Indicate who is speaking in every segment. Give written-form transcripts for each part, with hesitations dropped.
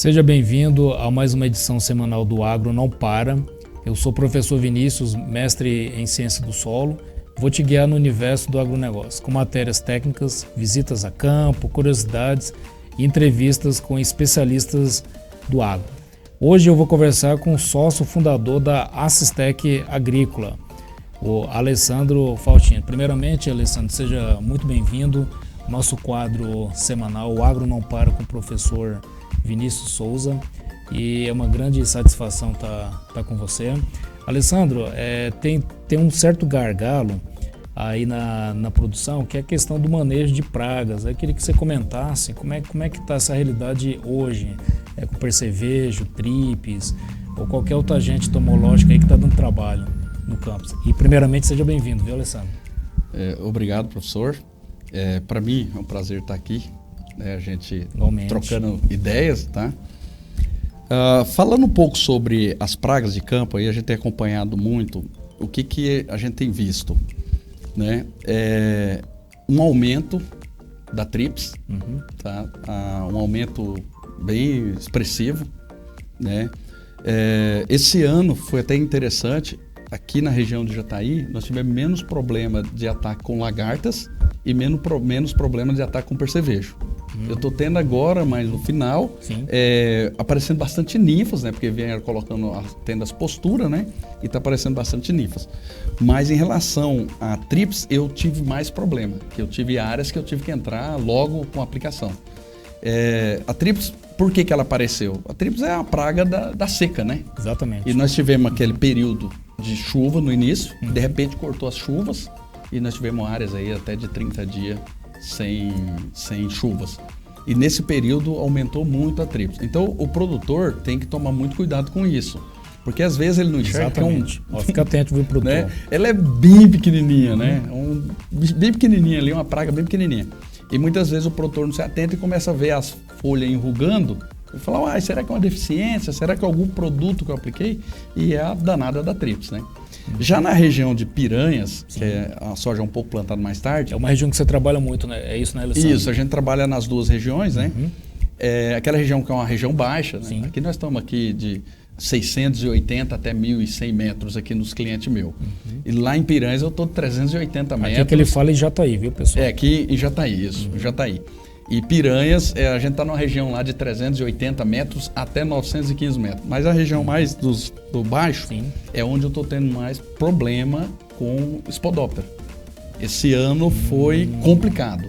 Speaker 1: Seja bem-vindo a mais uma edição semanal do Agro Não Para. Eu sou o professor Vinícius, mestre em Ciência do Solo. Vou te guiar no universo do agronegócio, com matérias técnicas, visitas a campo, curiosidades e entrevistas com especialistas do agro. Hoje eu vou conversar com o sócio fundador da Assistec Agrícola, o Alessandro Faustino. Primeiramente, Alessandro, seja muito bem-vindo ao nosso quadro semanal, o Agro Não Para, com o professor Vinícius Souza, e é uma grande satisfação estar com você. Alessandro, tem um certo gargalo aí na produção, que é a questão do manejo de pragas. Eu queria que você comentasse como é que está essa realidade hoje, com percevejo, tripes, ou qualquer outra agente entomológica aí que está dando trabalho no campo. E primeiramente, seja bem-vindo, viu, Alessandro?
Speaker 2: Obrigado, professor. Para mim é um prazer estar aqui. A gente
Speaker 1: Igualmente.
Speaker 2: Trocando ideias, tá? Falando um pouco sobre as pragas de campo, aí a gente tem acompanhado muito o que a gente tem visto, né? Um aumento da trips, tá? Um aumento bem expressivo, né? Esse ano foi até interessante, aqui na região de Jataí, nós tivemos menos problema de ataque com lagartas e menos problema de ataque com percevejo. Eu estou tendo agora, mas no final, aparecendo bastante ninfas, né? Porque vieram tendo as posturas, né? E está aparecendo bastante ninfas. Mas em relação a trips, eu tive mais problema. Que eu tive áreas que eu tive que entrar logo com a aplicação. A trips, por que ela apareceu? A trips é a praga da seca, né?
Speaker 1: Exatamente.
Speaker 2: E nós tivemos aquele período de chuva no início, de repente cortou as chuvas, e nós tivemos áreas aí até de 30 dias sem chuvas. E nesse período aumentou muito a trips. Então o produtor tem que tomar muito cuidado com isso. Porque às vezes ele não enxerga.
Speaker 1: Exatamente. Fica atento, viu, produtor?
Speaker 2: Né? Ela é bem pequenininha, né? Bem pequenininha ali, uma praga bem pequenininha. E muitas vezes o produtor não se atenta e começa a ver as folhas enrugando. E fala, será que é uma deficiência? Será que é algum produto que eu apliquei? E é a danada da trips, né? Já na região de Piranhas, que a soja é um pouco plantada mais tarde...
Speaker 1: É uma região que você trabalha muito, né? É isso, né, Alessandro?
Speaker 2: Isso, a gente trabalha nas duas regiões, né? Aquela região que é uma região baixa, né? Aqui nós estamos aqui de 680 até 1.100 metros aqui nos clientes meus. E lá em Piranhas eu estou de 380 metros.
Speaker 1: Aqui é que ele fala em Jataí, viu, pessoal?
Speaker 2: Aqui em Jataí, isso, Jataí. E Piranhas, a gente está numa região lá de 380 metros até 915 metros. Mas a região mais do baixo é onde eu estou tendo mais problema com Spodoptera. Esse ano foi complicado.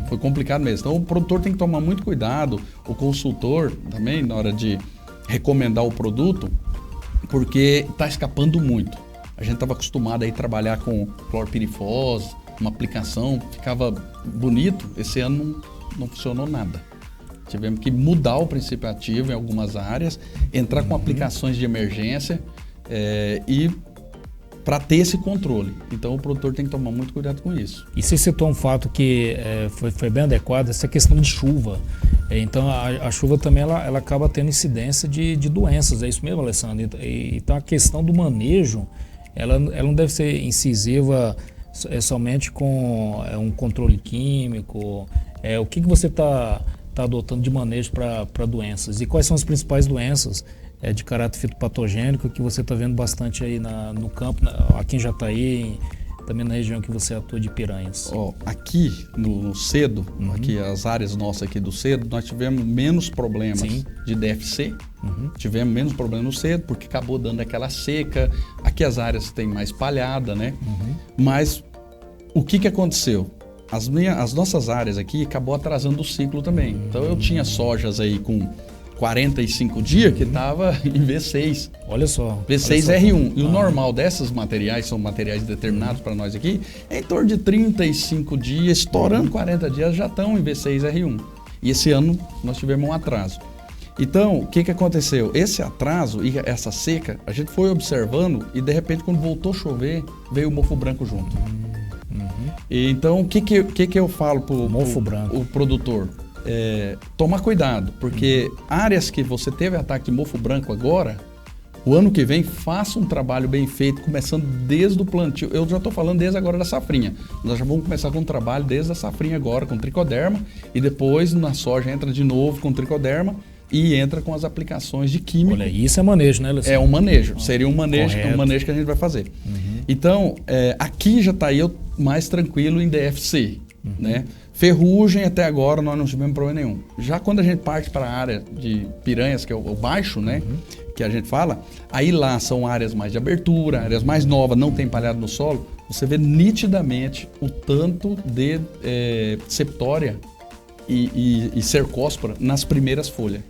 Speaker 2: Foi complicado mesmo. Então o produtor tem que tomar muito cuidado, o consultor também, na hora de recomendar o produto, porque está escapando muito. A gente estava acostumado a trabalhar com clorpirifos, uma aplicação, ficava bonito. Esse ano não funcionou nada. Tivemos que mudar o princípio ativo em algumas áreas, entrar com aplicações de emergência e para ter esse controle. Então o produtor tem que tomar muito cuidado com isso. E
Speaker 1: você citou um fato que foi bem adequado, essa questão de chuva. Então a chuva também ela acaba tendo incidência de doenças, é isso mesmo, Alessandro? Então a questão do manejo, ela não deve ser incisiva somente com um controle químico. O que você está adotando de manejo para doenças? E quais são as principais doenças de caráter fitopatogênico que você está vendo bastante aí no campo, aqui em Jataí, também na região que você atua de Piranhas?
Speaker 2: Aqui no Cedo, aqui as áreas nossas aqui do Cedo, nós tivemos menos problemas de DFC. Tivemos menos problemas no Cedo, porque acabou dando aquela seca. Aqui as áreas têm mais palhada, né? Mas o que aconteceu? As nossas áreas aqui acabou atrasando o ciclo também. Então eu tinha sojas aí com 45 dias que estava em V6.
Speaker 1: Olha só.
Speaker 2: V6 R1. E o normal dessas materiais, são materiais determinados para nós aqui, é em torno de 35 dias, estourando 40 dias, já estão em V6 R1. E esse ano nós tivemos um atraso. Então, o que aconteceu? Esse atraso e essa seca, a gente foi observando e de repente quando voltou a chover, veio o mofo branco junto. E então, o que eu falo para o produtor? Tomar cuidado, porque áreas que você teve ataque de mofo branco agora, o ano que vem, faça um trabalho bem feito, começando desde o plantio. Eu já estou falando desde agora da safrinha. Nós já vamos começar com um trabalho desde a safrinha agora, com tricoderma, e depois na soja entra de novo com tricoderma, e entra com as aplicações de químico.
Speaker 1: Olha, isso é manejo, né, Luciano?
Speaker 2: É um manejo, seria um manejo,
Speaker 1: correto.
Speaker 2: um manejo que a gente vai fazer. Então, aqui já está eu mais tranquilo em DFC, né? Ferrugem até agora nós não tivemos problema nenhum. Já quando a gente parte para a área de piranhas, que é o baixo, né? Que a gente fala, aí lá são áreas mais de abertura, áreas mais novas, não tem palhado no solo, você vê nitidamente o tanto de septória e cercóspora nas primeiras folhas.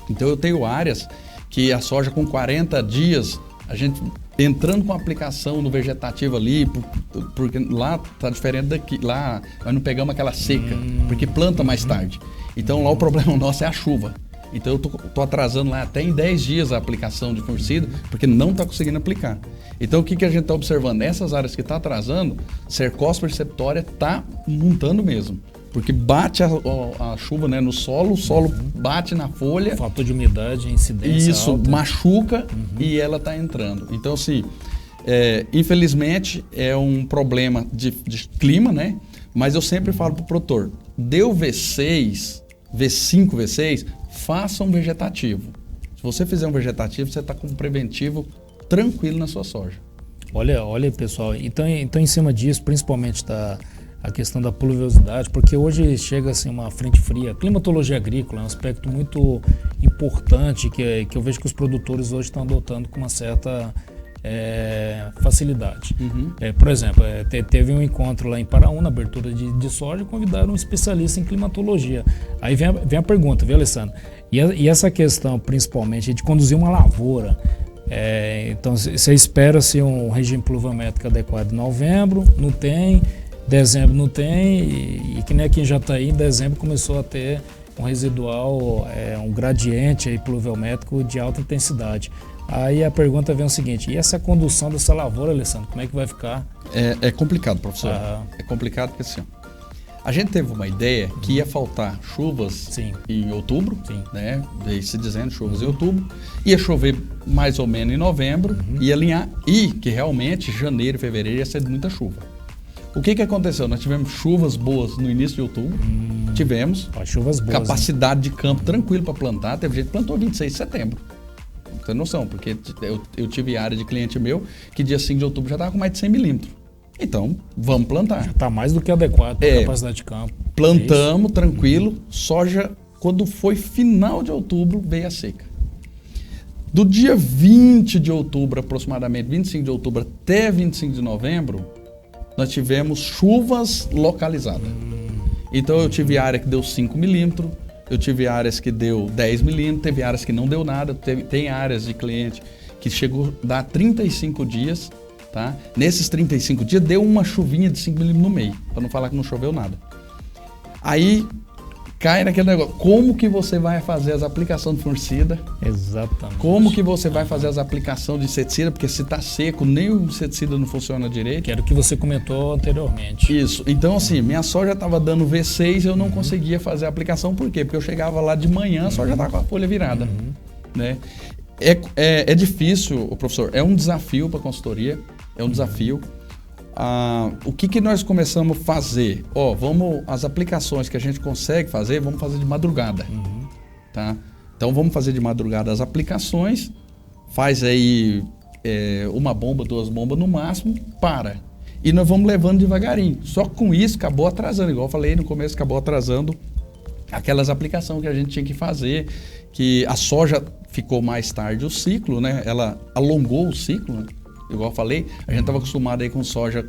Speaker 2: Então eu tenho áreas que a soja com 40 dias, a gente entrando com a aplicação no vegetativo ali, porque lá está diferente daqui, lá nós não pegamos aquela seca, porque planta mais tarde. Então lá o problema nosso é a chuva. Então eu tô atrasando lá até em 10 dias a aplicação de fungicida, porque não está conseguindo aplicar. Então o que a gente está observando? Nessas áreas que está atrasando, cercóspora septória está montando mesmo. Porque bate a chuva, né, no solo, o solo bate na folha.
Speaker 1: Fator de umidade, incidência
Speaker 2: isso,
Speaker 1: alta.
Speaker 2: machuca e ela está entrando. Então, assim, infelizmente é um problema de clima, né? Mas eu sempre falo para o produtor, deu V6, V5, V6, faça um vegetativo. Se você fizer um vegetativo, você está com um preventivo tranquilo na sua soja.
Speaker 1: Olha, pessoal, então em cima disso, principalmente a questão da pluviosidade, porque hoje chega assim uma frente fria. A climatologia agrícola é um aspecto muito importante que eu vejo que os produtores hoje estão adotando com uma certa facilidade. Por exemplo, teve um encontro lá em Paraúna, abertura de soja, e convidaram um especialista em climatologia. Aí vem a pergunta, viu, Alessandro? E essa questão, principalmente, de conduzir uma lavoura. Então, você espera-se um regime pluviométrico adequado em novembro, não tem. Dezembro não tem, e que nem aqui em Jataí, em dezembro começou a ter um residual, um gradiente aí pluviométrico de alta intensidade. Aí a pergunta vem o seguinte, e essa condução dessa lavoura, Alessandro, como é que vai ficar?
Speaker 2: É complicado, professor. É complicado porque assim, a gente teve uma ideia que ia faltar chuvas em outubro, né? Veio se dizendo chuvas em outubro, ia chover mais ou menos em novembro, ia alinhar, e que realmente janeiro e fevereiro ia ser muita chuva. O que aconteceu? Nós tivemos chuvas boas no início de outubro, tivemos
Speaker 1: chuvas boas,
Speaker 2: capacidade de campo tranquilo para plantar, teve gente que plantou 26 de setembro. Não tem noção, porque eu tive área de cliente meu que dia 5 de outubro já estava com mais de 100 milímetros. Então, vamos plantar. Já
Speaker 1: está mais do que adequado para a capacidade de campo.
Speaker 2: Plantamos, tranquilo, soja, quando foi final de outubro, veio a seca. Do dia 20 de outubro, aproximadamente 25 de outubro até 25 de novembro, nós tivemos chuvas localizadas. Então eu tive área que deu 5 milímetros, eu tive áreas que deu 10 milímetros, teve áreas que não deu nada, tem áreas de cliente que chegou a dar 35 dias, tá? Nesses 35 dias deu uma chuvinha de 5 milímetros no meio, para não falar que não choveu nada. Aí cai naquele negócio, como que você vai fazer as aplicações de fungicida?
Speaker 1: Exatamente.
Speaker 2: Como que você vai fazer as aplicações de inseticida? Porque se está seco, nem o inseticida não funciona direito.
Speaker 1: Que era o que você comentou anteriormente.
Speaker 2: Isso. Então, assim, minha soja estava dando V6, eu não conseguia fazer a aplicação. Por quê? Porque eu chegava lá de manhã, a soja estava com a folha virada. Né? É difícil, professor, é um desafio para a consultoria, é um desafio. O que nós começamos a fazer? As aplicações que a gente consegue fazer, vamos fazer de madrugada. Tá? Então vamos fazer de madrugada as aplicações, faz aí uma bomba, 2 bombas no máximo, para. E nós vamos levando devagarinho. Só que com isso acabou atrasando, igual eu falei no começo, acabou atrasando aquelas aplicações que a gente tinha que fazer, que a soja ficou mais tarde o ciclo, né? Ela alongou o ciclo, né? Igual eu falei, a gente estava acostumado aí com soja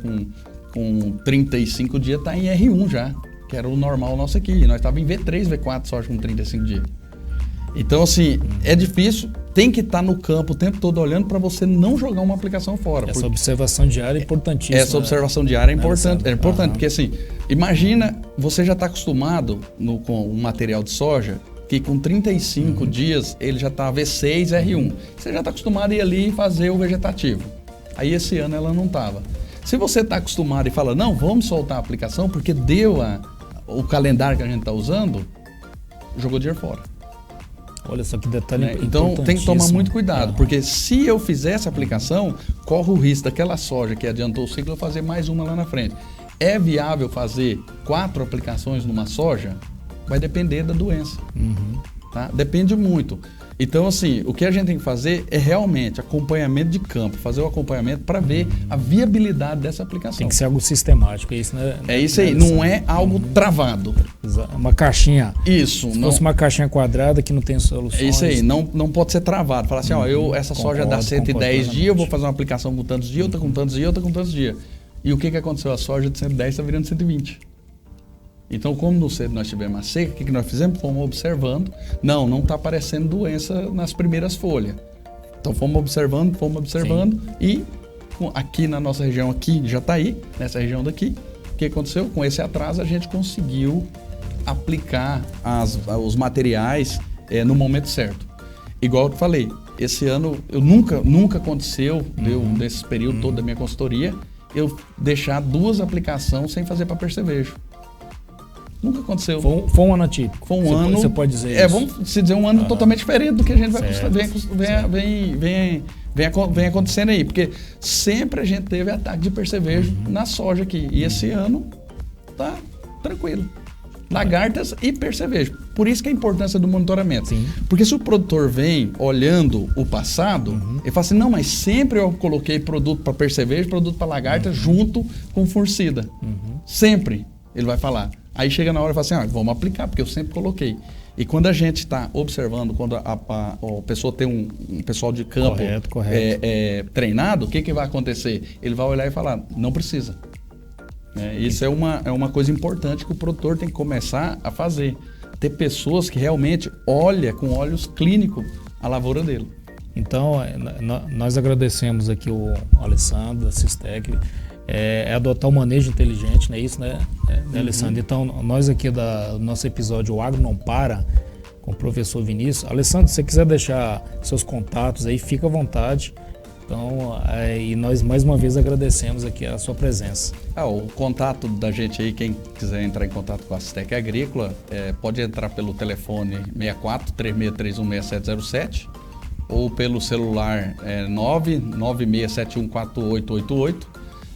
Speaker 2: com 35 dias, está em R1 já, que era o normal nosso aqui. E nós estávamos em V3, V4 soja com 35 dias. Então, assim, é difícil, tem que estar no campo o tempo todo olhando para você não jogar uma aplicação fora.
Speaker 1: Essa observação diária é importantíssima.
Speaker 2: Essa observação diária é importante. É importante, porque assim, imagina, você já está acostumado com um material de soja que com 35 dias ele já está V6, R1. Você já está acostumado a ir ali e fazer o vegetativo. Aí esse ano ela não estava. Se você está acostumado e fala, não, vamos soltar a aplicação porque deu o calendário que a gente está usando, jogou dinheiro fora.
Speaker 1: Olha só que detalhe
Speaker 2: Então tem que tomar muito cuidado, porque se eu fizer essa aplicação, corre o risco daquela soja que adiantou o ciclo eu fazer mais uma lá na frente. É viável fazer 4 aplicações numa soja? Vai depender da doença. tá? Depende muito. Então, assim, o que a gente tem que fazer é realmente acompanhamento de campo, fazer o acompanhamento para ver a viabilidade dessa aplicação.
Speaker 1: Tem que ser algo sistemático, é isso, né?
Speaker 2: É isso aí, não é algo travado.
Speaker 1: Uma caixinha.
Speaker 2: Isso.
Speaker 1: Se fosse uma caixinha quadrada que não tem soluções.
Speaker 2: É isso aí, não pode ser travado. Falar assim, essa soja dá 110 dias, eu vou fazer uma aplicação com tantos dias, outra com tantos dias, outra com tantos dias. E o que aconteceu? A soja de 110 está virando 120. Então, como no cedo nós tivemos a seca, o que nós fizemos? Fomos observando. Não está aparecendo doença nas primeiras folhas. Então, fomos observando. Sim. E aqui na nossa região, aqui já está aí, nessa região daqui, o que aconteceu? Com esse atraso, a gente conseguiu aplicar os materiais no momento certo. Igual eu falei, esse ano, nunca aconteceu, nesse período todo da minha consultoria, eu deixar 2 aplicações sem fazer para percevejo. Nunca aconteceu.
Speaker 1: Foi um ano atípico.
Speaker 2: Foi um ano.
Speaker 1: Você pode dizer isso.
Speaker 2: Vamos se dizer um ano totalmente diferente do que a gente vem acontecendo aí. Porque sempre a gente teve ataque de percevejo na soja aqui. E esse ano tá tranquilo. Lagartas e percevejo. Por isso que a importância do monitoramento.
Speaker 1: Sim.
Speaker 2: Porque se o produtor vem olhando o passado, ele fala assim, não, mas sempre eu coloquei produto para percevejo, produto para lagarta junto com fungicida. Sempre ele vai falar. Aí chega na hora e fala assim, vamos aplicar, porque eu sempre coloquei. E quando a gente está observando, quando a pessoa tem um pessoal de campo
Speaker 1: correto.
Speaker 2: Treinado, o que vai acontecer? Ele vai olhar e falar, não precisa. Isso é uma coisa importante que o produtor tem que começar a fazer. Ter pessoas que realmente olham com olhos clínicos a lavoura dele.
Speaker 1: Então, nós agradecemos aqui o Alessandro, da Sistec, adotar o manejo inteligente, não é isso, né, Alessandro? Então, nós aqui do nosso episódio O Agro Não Para, com o professor Vinícius. Alessandro, se você quiser deixar seus contatos aí, fica à vontade. Então, e nós mais uma vez agradecemos aqui a sua presença.
Speaker 2: O contato da gente aí, quem quiser entrar em contato com a Sistec Agrícola, pode entrar pelo telefone 64 3631 6707 ou pelo celular 996714888.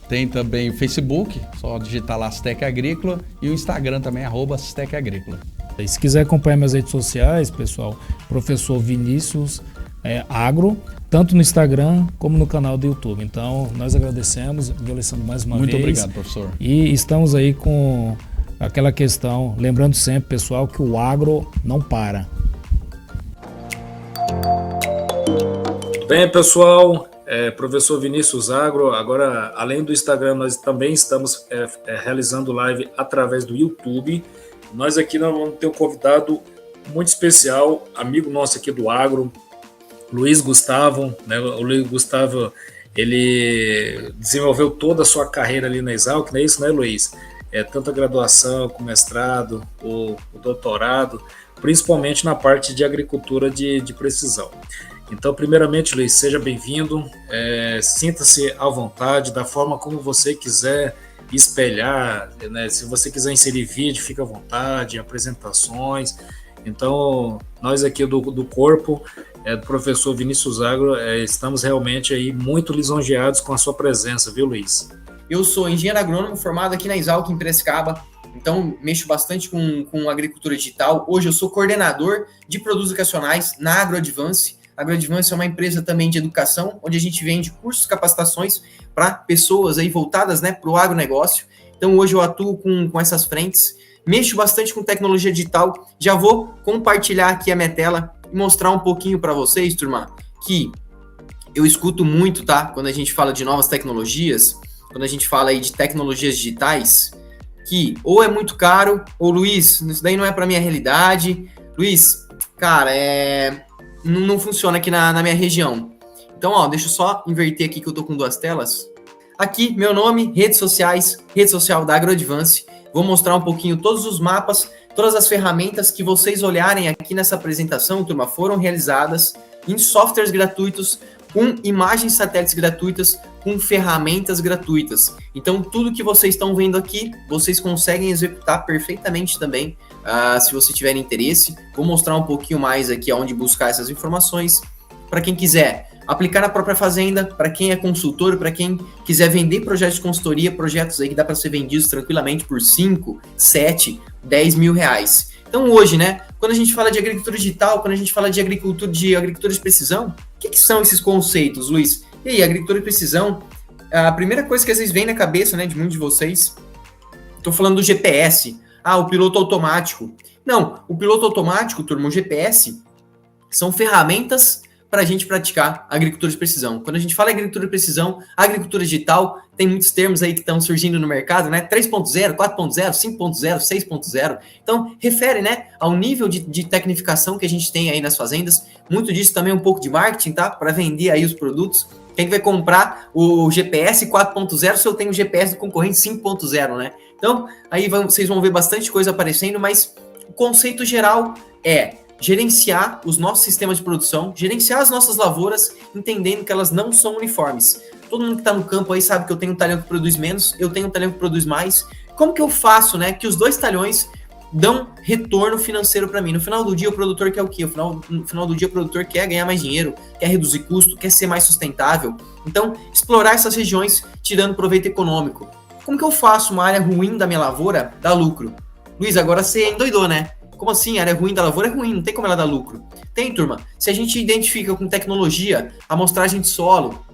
Speaker 2: Tem também o Facebook, só digitar lá Sistec Agrícola, e o Instagram também, @Sistec Agrícola.
Speaker 1: E se quiser acompanhar minhas redes sociais, pessoal, professor Vinícius Agro, tanto no Instagram como no canal do YouTube. Então, nós agradecemos, Alessandro, mais uma vez.
Speaker 2: Muito obrigado, professor.
Speaker 1: E estamos aí com aquela questão, lembrando sempre, pessoal, que o agro não para. Bem, pessoal, professor Vinícius Agro. Agora, além do Instagram, nós também estamos realizando live através do YouTube. Nós aqui vamos ter um convidado muito especial, amigo nosso aqui do agro, Luiz Gustavo, né? O Luiz Gustavo, ele desenvolveu toda a sua carreira ali na Exalc, não é isso, né, Luiz? Tanto a graduação, como mestrado, o doutorado, principalmente na parte de agricultura de precisão. Então, primeiramente, Luiz, seja bem-vindo, sinta-se à vontade, da forma como você quiser espelhar, né? Se você quiser inserir vídeo, fica à vontade, apresentações. Então, nós aqui do corpo do professor Vinícius Agro, estamos realmente aí muito lisonjeados com a sua presença, viu, Luiz?
Speaker 3: Eu sou engenheiro agrônomo formado aqui na Exalc, em Piracicaba, então mexo bastante com agricultura digital. Hoje eu sou coordenador de produtos educacionais na AgroAdvance. A AgroAdvance é uma empresa também de educação, onde a gente vende cursos, capacitações para pessoas aí voltadas, né, para o agronegócio. Então hoje eu atuo com essas frentes. Mexo bastante com tecnologia digital. Já vou compartilhar aqui a minha tela e mostrar um pouquinho para vocês, turma, que eu escuto muito, tá? Quando a gente fala de novas tecnologias, quando a gente fala aí de tecnologias digitais, que ou é muito caro, ou Luiz, isso daí não é para minha realidade. Luiz, cara, não funciona aqui na minha região. Então, deixa eu só inverter aqui que eu tô com 2 telas. Aqui, meu nome, redes sociais, rede social da AgroAdvance. Vou mostrar um pouquinho todos os mapas, todas as ferramentas que vocês olharem aqui nessa apresentação, turma, foram realizadas em softwares gratuitos, com imagens satélites gratuitas, com ferramentas gratuitas. Então, tudo que vocês estão vendo aqui, vocês conseguem executar perfeitamente também, se você tiver interesse. Vou mostrar um pouquinho mais aqui onde buscar essas informações. Para quem quiser aplicar na própria fazenda, para quem é consultor, para quem quiser vender projetos de consultoria, projetos aí que dá para ser vendidos tranquilamente por 5, 7, 10 mil reais. Então hoje, né, quando a gente fala de agricultura digital, quando a gente fala de agricultura de precisão, o que são esses conceitos, Luiz? E aí, agricultura de precisão, a primeira coisa que às vezes vem na cabeça, né, de muitos de vocês, estou falando do GPS, o piloto automático. Não, o piloto automático, turma, o GPS, são ferramentas para a gente praticar agricultura de precisão. Quando a gente fala em agricultura de precisão, agricultura digital, tem muitos termos aí que estão surgindo no mercado, né? 3.0, 4.0, 5.0, 6.0. Então, refere, né, ao nível de tecnificação que a gente tem aí nas fazendas. Muito disso também é um pouco de marketing, tá? Para vender aí os produtos. Quem vai comprar o GPS 4.0 se eu tenho o GPS do concorrente 5.0, né? Então, aí vocês vão ver bastante coisa aparecendo, mas o conceito geral é gerenciar os nossos sistemas de produção, gerenciar as nossas lavouras, entendendo que elas não são uniformes. Todo mundo que está no campo aí sabe que eu tenho um talhão que produz menos, eu tenho um talhão que produz mais. Como que eu faço, né, que os dois talhões dão retorno financeiro para mim? No final do dia, o produtor quer o quê? No final do dia, o produtor quer ganhar mais dinheiro, quer reduzir custo, quer ser mais sustentável. Então, explorar essas regiões tirando proveito econômico. Como que eu faço uma área ruim da minha lavoura dar lucro? Luiz, agora você endoidou, né? Como assim? A área ruim da lavoura é ruim, não tem como ela dar lucro. Tem, turma. Se a gente identifica com tecnologia, amostragem de solo,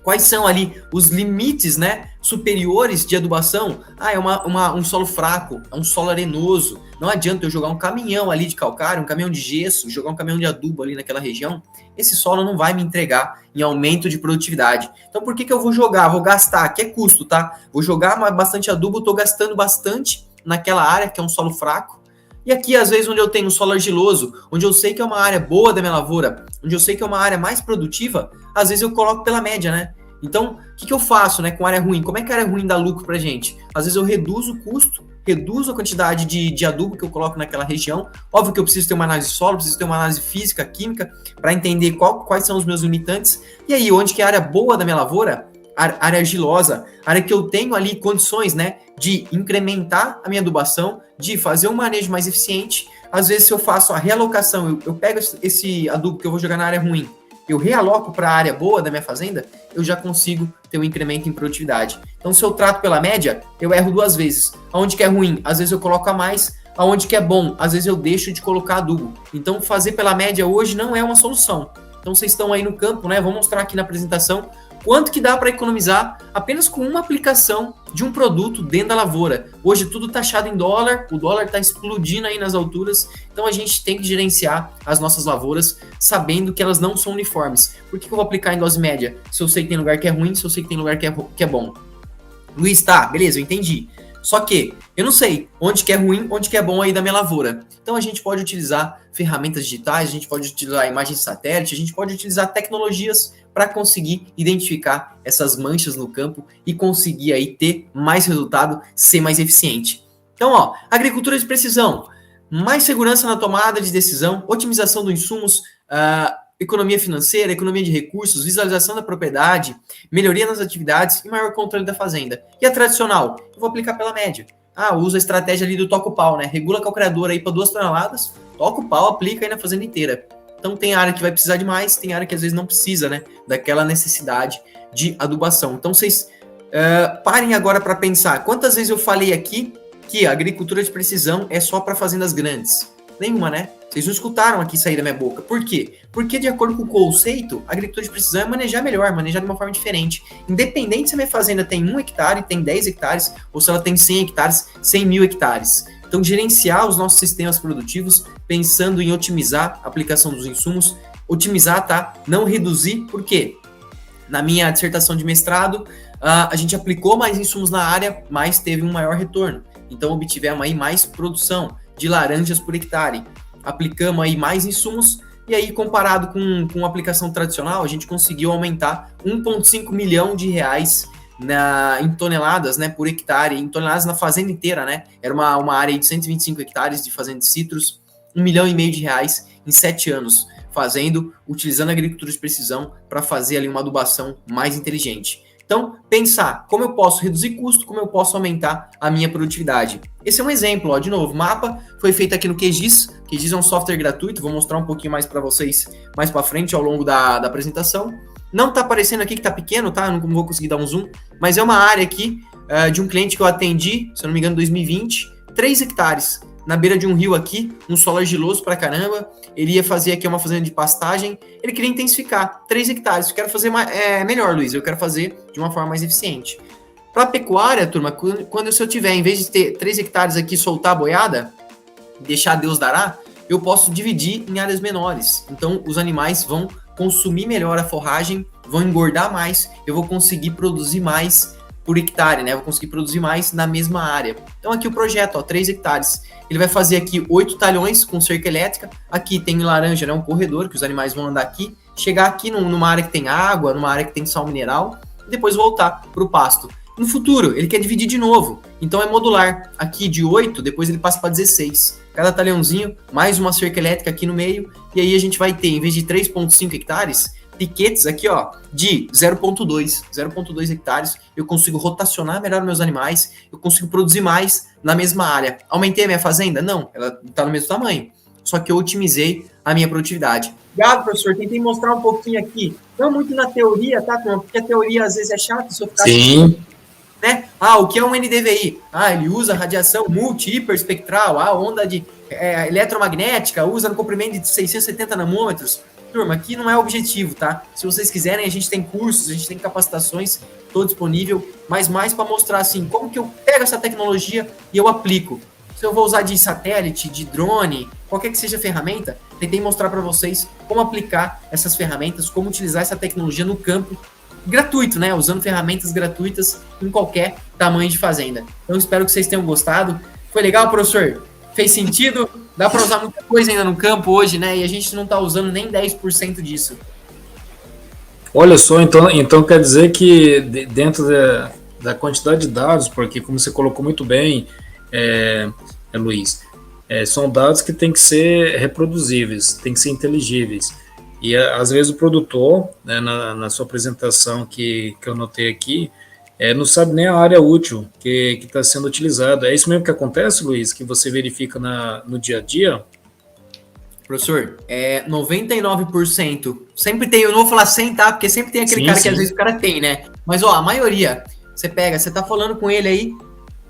Speaker 3: quais são ali os limites, né, superiores de adubação? É um solo fraco, é um solo arenoso. Não adianta eu jogar um caminhão ali de calcário, um caminhão de gesso, jogar um caminhão de adubo ali naquela região. Esse solo não vai me entregar em aumento de produtividade. Então, por que eu vou jogar? Vou gastar, que é custo, tá? Vou jogar bastante adubo, estou gastando bastante naquela área que é um solo fraco. E aqui, às vezes, onde eu tenho um solo argiloso, onde eu sei que é uma área boa da minha lavoura, onde eu sei que é uma área mais produtiva, às vezes eu coloco pela média, né? Então, o que eu faço, né, com área ruim? Como é que a área ruim dá lucro pra gente? Às vezes eu reduzo o custo, reduzo a quantidade de adubo que eu coloco naquela região. Óbvio que eu preciso ter uma análise de solo, preciso ter uma análise física, química, para entender quais são os meus limitantes. E aí, onde que é a área boa da minha lavoura? Área argilosa, área que eu tenho ali condições, né, de incrementar a minha adubação, de fazer um manejo mais eficiente. Às vezes, se eu faço a realocação, eu pego esse adubo que eu vou jogar na área ruim, eu realoco para a área boa da minha fazenda, eu já consigo ter um incremento em produtividade. Então, se eu trato pela média, eu erro duas vezes. Aonde que é ruim, às vezes eu coloco a mais. Aonde que é bom, às vezes eu deixo de colocar adubo. Então, fazer pela média hoje não é uma solução. Então, vocês estão aí no campo, né? Vou mostrar aqui na apresentação quanto que dá para economizar apenas com uma aplicação de um produto dentro da lavoura. Hoje tudo taxado em dólar, o dólar está explodindo aí nas alturas, então a gente tem que gerenciar as nossas lavouras sabendo que elas não são uniformes. Por que eu vou aplicar em dose média? Se eu sei que tem lugar que é ruim, se eu sei que tem lugar que é bom. Luiz, tá, beleza, eu entendi. Só que eu não sei onde que é ruim, onde que é bom aí da minha lavoura. Então a gente pode utilizar ferramentas digitais, a gente pode utilizar imagens de satélite, a gente pode utilizar tecnologias para conseguir identificar essas manchas no campo e conseguir aí ter mais resultado, ser mais eficiente. Então, agricultura de precisão, mais segurança na tomada de decisão, otimização dos insumos, economia financeira, economia de recursos, visualização da propriedade, melhoria nas atividades e maior controle da fazenda. E a tradicional? Eu vou aplicar pela média. Usa a estratégia ali do toca-o-pau, né? Regula a calculadora aí para 2 toneladas, toca o pau, aplica aí na fazenda inteira. Então tem área que vai precisar de mais, tem área que às vezes não precisa, né? Daquela necessidade de adubação. Então vocês parem agora para pensar. Quantas vezes eu falei aqui que a agricultura de precisão é só para fazendas grandes? Nenhuma, né? Vocês não escutaram aqui sair da minha boca. Por quê? Porque, de acordo com o conceito, a agricultura de precisão é manejar melhor, manejar de uma forma diferente. Independente se a minha fazenda tem 1 hectare, tem 10 hectares, ou se ela tem 100 hectares, 100 mil hectares. Então, gerenciar os nossos sistemas produtivos, pensando em otimizar a aplicação dos insumos, otimizar, tá? Não reduzir, por quê? Na minha dissertação de mestrado, a gente aplicou mais insumos na área, mas teve um maior retorno. Então, obtivemos aí mais produção de laranjas por hectare. Aplicamos aí mais insumos e aí, comparado com a aplicação tradicional, a gente conseguiu aumentar 1,5 milhão de reais em toneladas, né, por hectare, em toneladas na fazenda inteira, né? Era uma área de 125 hectares de fazenda de citros, 1,5 milhão de reais em 7 anos, utilizando a agricultura de precisão para fazer ali uma adubação mais inteligente. Então, pensar como eu posso reduzir custo, como eu posso aumentar a minha produtividade. Esse é um exemplo, de novo, mapa foi feito aqui no QGIS. QGIS é um software gratuito, vou mostrar um pouquinho mais para vocês mais para frente ao longo da apresentação. Não tá aparecendo aqui que tá pequeno, tá? Não vou conseguir dar um zoom, mas é uma área aqui de um cliente que eu atendi, se eu não me engano, em 2020, 3 hectares na beira de um rio aqui, um solo argiloso pra caramba, ele ia fazer aqui uma fazenda de pastagem, ele queria intensificar, 3 hectares, eu quero fazer melhor, Luiz, eu quero fazer de uma forma mais eficiente. Para pecuária, turma, se eu tiver, em vez de ter 3 hectares aqui, soltar a boiada, deixar Deus dará, eu posso dividir em áreas menores. Então, os animais vão consumir melhor a forragem, vão engordar mais, eu vou conseguir produzir mais por hectare, né? Eu vou conseguir produzir mais na mesma área. Então, aqui o projeto, ó, 3 hectares. Ele vai fazer aqui 8 talhões com cerca elétrica. Aqui tem laranja, né? Um corredor que os animais vão andar aqui. Chegar aqui numa área que tem água, numa área que tem sal mineral, e depois voltar para o pasto. No futuro, ele quer dividir de novo. Então é modular. Aqui de 8, depois ele passa para 16. Cada talhãozinho, mais uma cerca elétrica aqui no meio. E aí a gente vai ter, em vez de 3,5 hectares, piquetes aqui, ó, de 0,2 hectares. Eu consigo rotacionar melhor meus animais. Eu consigo produzir mais na mesma área. Aumentei a minha fazenda? Não, ela está no mesmo tamanho. Só que eu otimizei a minha produtividade. Obrigado, professor. Tentei mostrar um pouquinho aqui. Não muito na teoria, tá? Porque a teoria às vezes é chata. Se eu ficar
Speaker 4: Sim.
Speaker 3: Né? O que é um NDVI? Ele usa radiação multi-hiperespectral, onda de eletromagnética, usa no comprimento de 670 nanômetros. Turma, aqui não é o objetivo, tá? Se vocês quiserem, a gente tem cursos, a gente tem capacitações, todo disponível, mas mais para mostrar assim, como que eu pego essa tecnologia e eu aplico. Se eu vou usar de satélite, de drone, qualquer que seja a ferramenta, tentei mostrar para vocês como aplicar essas ferramentas, como utilizar essa tecnologia no campo, gratuito, né? Usando ferramentas gratuitas em qualquer tamanho de fazenda. Então, espero que vocês tenham gostado. Foi legal, professor? Fez sentido? Dá para usar muita coisa ainda no campo hoje, né? E a gente não está usando nem 10% disso.
Speaker 4: Olha só, então quer dizer que dentro da quantidade de dados, porque como você colocou muito bem, Luiz, são dados que têm que ser reproduzíveis, têm que ser inteligíveis. E às vezes o produtor, né, na sua apresentação que eu notei aqui, não sabe nem a área útil que está sendo utilizada. É isso mesmo que acontece, Luiz, que você verifica no dia a dia?
Speaker 3: Professor, 99%. Sempre tem, eu não vou falar 100, tá? Porque sempre tem aquele que às vezes o cara tem, né? Mas, a maioria, você tá falando com ele aí,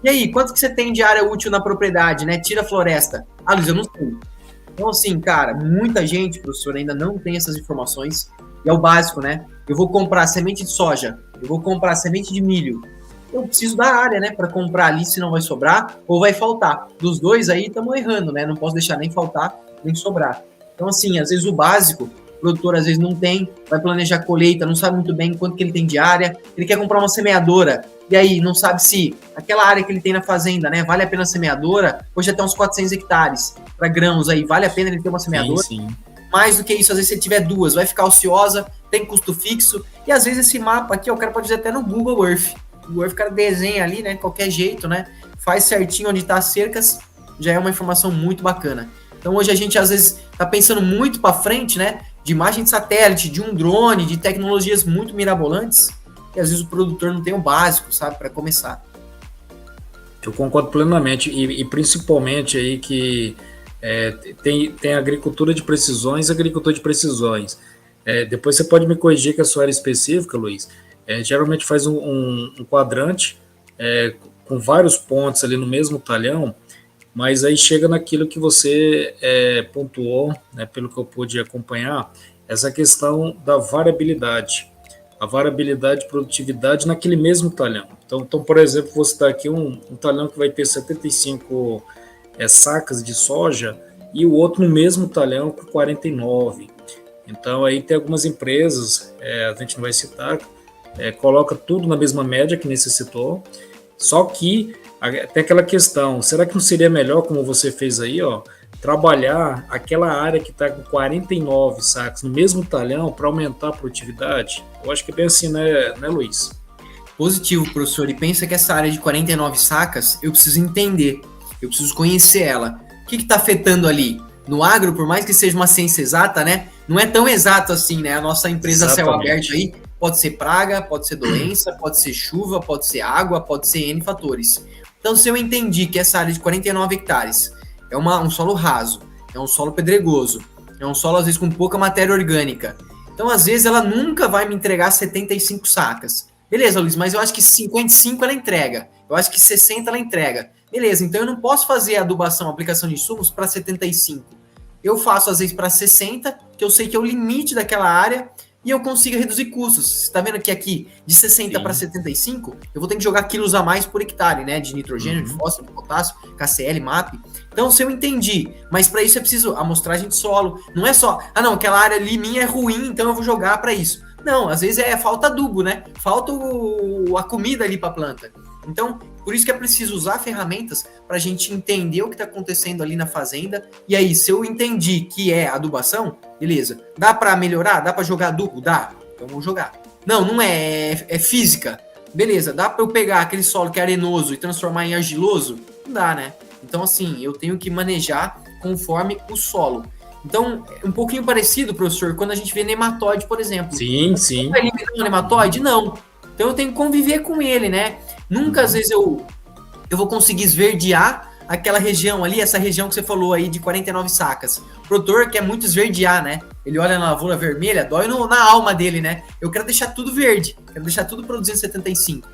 Speaker 3: e aí, quanto que você tem de área útil na propriedade, né? Tira a floresta. Luiz, eu não sei. Então, assim, cara, muita gente, professor, ainda não tem essas informações. E é o básico, né? Eu vou comprar semente de soja, eu vou comprar semente de milho. Eu preciso da área, né? Para comprar ali, se não vai sobrar ou vai faltar. Dos dois aí, estamos errando, né? Não posso deixar nem faltar, nem sobrar. Então, assim, às vezes o básico, o produtor às vezes não tem, vai planejar colheita, não sabe muito bem quanto que ele tem de área, ele quer comprar uma semeadora, e aí não sabe se aquela área que ele tem na fazenda, né, vale a pena a semeadora, hoje até uns 400 hectares para grãos aí, vale a pena ele ter uma semeadora?
Speaker 4: Sim.
Speaker 3: Mais do que isso, às vezes se ele tiver duas, vai ficar ociosa, tem custo fixo, e às vezes esse mapa aqui, o cara pode fazer até no Google Earth. O Google Earth, o cara desenha ali, né, qualquer jeito, né, faz certinho onde tá as cercas, já é uma informação muito bacana. Então hoje a gente às vezes tá pensando muito para frente, né, de imagem de satélite, de um drone, de tecnologias muito mirabolantes, e às vezes o produtor não tem o básico, sabe, para começar.
Speaker 4: Eu concordo plenamente, e principalmente aí que tem agricultura de precisões e agricultura de precisões. Depois você pode me corrigir que a sua área específica, Luiz, geralmente faz um quadrante com vários pontos ali no mesmo talhão, mas aí chega naquilo que você pontuou, né, pelo que eu pude acompanhar, essa questão da variabilidade. A variabilidade de produtividade naquele mesmo talhão. Então por exemplo, vou citar aqui um talhão que vai ter 75 sacas de soja e o outro no mesmo talhão com 49. Então aí tem algumas empresas, a gente não vai citar, coloca tudo na mesma média que necessitou, só que tem aquela questão, será que não seria melhor, como você fez aí, trabalhar aquela área que está com 49 sacos no mesmo talhão para aumentar a produtividade? Eu acho que é bem assim, né, Luiz?
Speaker 3: Positivo, professor. E pensa que essa área de 49 sacas, eu preciso entender, eu preciso conhecer ela. O que está afetando ali? No agro, por mais que seja uma ciência exata, né, não é tão exato assim, né? A nossa empresa céu aberto aí pode ser praga, pode ser doença, pode ser chuva, pode ser água, pode ser N fatores. Então, se eu entendi que essa área de 49 hectares é um solo raso, é um solo pedregoso, é um solo, às vezes, com pouca matéria orgânica. Então, às vezes, ela nunca vai me entregar 75 sacas. Beleza, Luiz, mas eu acho que 55 ela entrega. Eu acho que 60 ela entrega. Beleza, então eu não posso fazer adubação, aplicação de insumos para 75. Eu faço às vezes para 60, que eu sei que é o limite daquela área, e eu consigo reduzir custos. Você está vendo que aqui, de 60 para 75, eu vou ter que jogar quilos a mais por hectare, né? De nitrogênio, de fósforo, de potássio, KCl, MAP. Então, se eu entendi, mas para isso é preciso amostragem de solo. Não é só, não, aquela área ali minha é ruim, então eu vou jogar para isso. Não, às vezes falta adubo, né? Falta a comida ali para a planta. Então, por isso que é preciso usar ferramentas para a gente entender o que está acontecendo ali na fazenda. E aí, se eu entendi que é adubação, beleza. Dá para melhorar? Dá para jogar adubo? Dá. Então vamos jogar. Não, não é física. Beleza, dá para eu pegar aquele solo que é arenoso e transformar em argiloso? Não dá, né? Então, assim, eu tenho que manejar conforme o solo. Então, um pouquinho parecido, professor, quando a gente vê nematóide, por exemplo.
Speaker 4: Sim, sim.
Speaker 3: Vai eliminar o nematóide? Não. Então, eu tenho que conviver com ele, né? Nunca, às vezes, eu vou conseguir esverdear aquela região ali, essa região que você falou aí de 49 sacas. O produtor quer muito esverdear, né? Ele olha na lavoura vermelha, dói na alma dele, né? Eu quero deixar tudo verde, quero deixar tudo produzindo 75.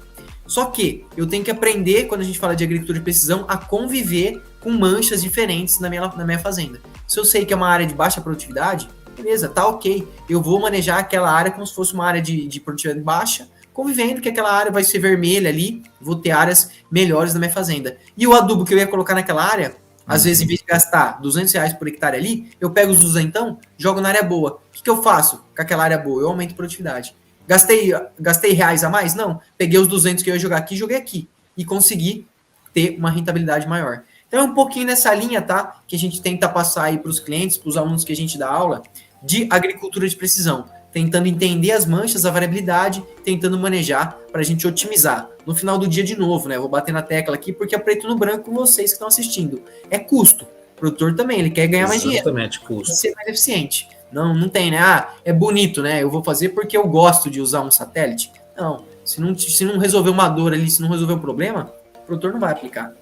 Speaker 3: Só que eu tenho que aprender, quando a gente fala de agricultura de precisão, a conviver com manchas diferentes na minha fazenda. Se eu sei que é uma área de baixa produtividade, beleza, tá ok. Eu vou manejar aquela área como se fosse uma área de produtividade baixa, convivendo que aquela área vai ser vermelha ali, vou ter áreas melhores na minha fazenda. E o adubo que eu ia colocar naquela área, às vezes, em vez de gastar R$200 por hectare ali, eu pego os 200, jogo na área boa. O que eu faço com aquela área boa? Eu aumento a produtividade. Gastei reais a mais? Não. Peguei os 200 que eu ia jogar aqui e joguei aqui. E consegui ter uma rentabilidade maior. Então é um pouquinho nessa linha, tá? Que a gente tenta passar aí para os clientes, para os alunos que a gente dá aula, de agricultura de precisão. Tentando entender as manchas, a variabilidade, tentando manejar para a gente otimizar. No final do dia, de novo, né? Vou bater na tecla aqui porque é preto no branco com vocês que estão assistindo. É custo. O produtor também, ele quer ganhar mais dinheiro.
Speaker 4: Exatamente, custo.
Speaker 3: Ser mais eficiente. Não tem, né? É bonito, né? Eu vou fazer porque eu gosto de usar um satélite. Não. Se não resolver uma dor ali, se não resolver um problema, o produtor não vai aplicar.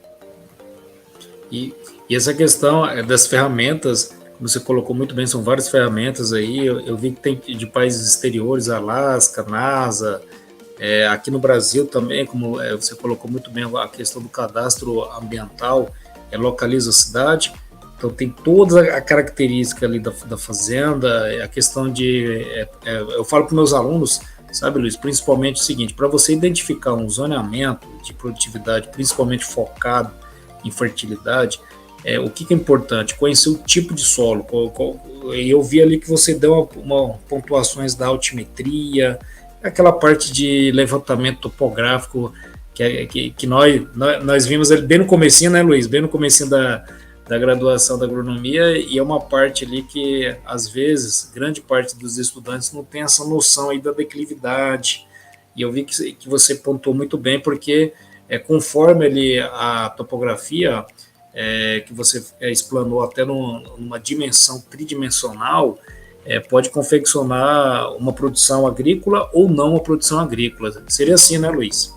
Speaker 4: E essa questão das ferramentas, como você colocou muito bem, são várias ferramentas aí. Eu vi que tem de países exteriores, Alasca, NASA, aqui no Brasil também, como você colocou muito bem, a questão do cadastro ambiental, localiza a cidade. Então tem toda a característica ali da fazenda, a questão de... eu falo para meus alunos, sabe, Luiz, principalmente o seguinte: para você identificar um zoneamento de produtividade, principalmente focado em fertilidade, o que é importante? Conhecer o tipo de solo. Eu vi ali que você deu uma pontuações da altimetria, aquela parte de levantamento topográfico que nós vimos ali bem no comecinho, né, Luiz? Bem no comecinho da graduação da agronomia, e é uma parte ali que, às vezes, grande parte dos estudantes não tem essa noção aí da declividade, e eu vi que você pontuou muito bem, porque conforme ali a topografia que você explanou até numa dimensão tridimensional, pode confeccionar uma produção agrícola ou não uma produção agrícola. Seria assim, né, Luiz?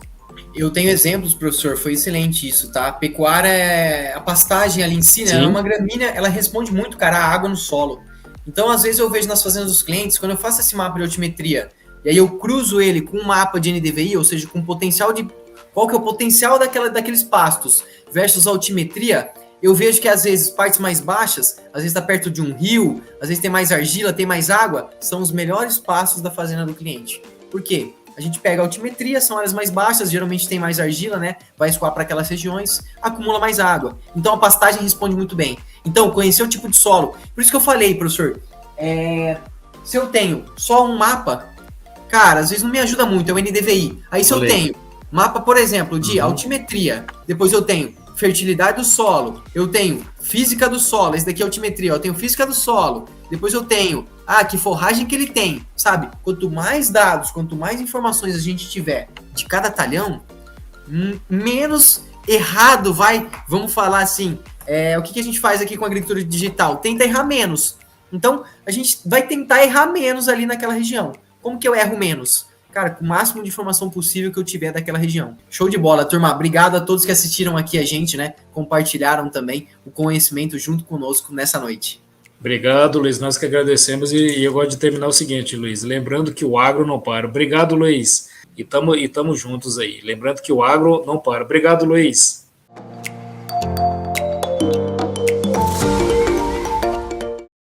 Speaker 3: Eu tenho exemplos, professor, foi excelente isso, tá? A pecuária, a pastagem ali em si, né? É uma gramínea, ela responde muito, cara, a água no solo. Então, às vezes eu vejo nas fazendas dos clientes, quando eu faço esse mapa de altimetria, e aí eu cruzo ele com um mapa de NDVI, ou seja, com potencial de... Qual que é o potencial daqueles pastos versus a altimetria? Eu vejo que, às vezes, partes mais baixas, às vezes está perto de um rio, às vezes tem mais argila, tem mais água, são os melhores pastos da fazenda do cliente. Por quê? A gente pega a altimetria, são áreas mais baixas, geralmente tem mais argila, né? Vai escoar para aquelas regiões, acumula mais água. Então a pastagem responde muito bem. Então, conhecer o tipo de solo. Por isso que eu falei, professor, se eu tenho só um mapa, cara, às vezes não me ajuda muito, é o NDVI. Aí se eu tenho mapa, por exemplo, de altimetria, depois eu tenho fertilidade do solo, eu tenho física do solo, esse daqui é altimetria, eu tenho física do solo, depois eu tenho, que forragem que ele tem, sabe? Quanto mais dados, quanto mais informações a gente tiver de cada talhão, menos errado vai, vamos falar assim, o que a gente faz aqui com a agricultura digital? Tenta errar menos. Então, a gente vai tentar errar menos ali naquela região. Como que eu erro menos? Cara, com o máximo de informação possível que eu tiver daquela região. Show de bola, turma. Obrigado a todos que assistiram aqui a gente, né? Compartilharam também o conhecimento junto conosco nessa noite.
Speaker 4: Obrigado, Luiz. Nós que agradecemos, e eu gosto de terminar o seguinte, Luiz. Lembrando que o agro não para. Obrigado, Luiz. E tamo juntos aí. Lembrando que o agro não para. Obrigado, Luiz.